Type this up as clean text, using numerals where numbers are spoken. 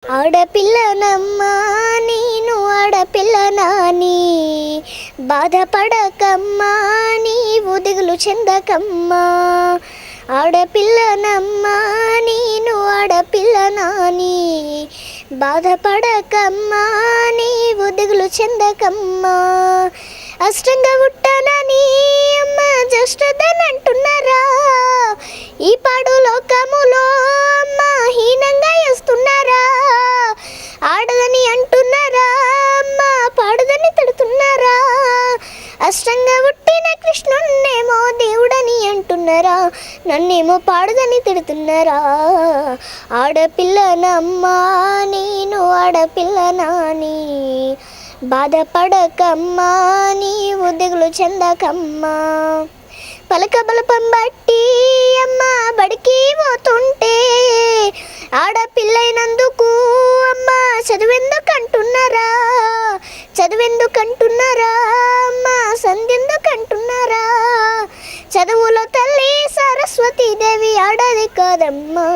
ఆడపిల్లనమ్మా నేను ఆడపిల్లనాని, బాధపడకమ్మా నీవు దిగులు చెందకమ్మా. ఆడపిల్లనమ్మా నేను ఆడపిల్లనాని, బాధపడకమ్మా నీవు దిగులు చెందకమ్మా. అష్టంగా పుట్టనని అమ్మ జస్టదనంటున్నారా, ఈ పాడు లోకములో అమ్మ హీనంగా వేస్తున్నారా. ఆడదని అంటున్నారా అమ్మ, పాడదని తిడుతున్నారా. అష్టంగా పుట్టిన కృష్ణున్నేమో దేవుడని అంటున్నారా, నన్నేమో పాడదని తిడుతున్నారా. ఆడపిల్లనమ్మా నేను ఆడపిల్లనాని, బాధపడకమ్మా నీవు దిగులు చెందకమ్మా. పలక బలపం బట్టి అమ్మ బడికి పోతుంటే, ఆడపిల్లైనందుకు అమ్మ చదువెందుకంటున్నారా, చదువెందుకంటున్నారా అమ్మ, సంధ్యెందుకంటున్నారా. చదువులో తల్లి సరస్వతీదేవి ఆడది కాదమ్మా.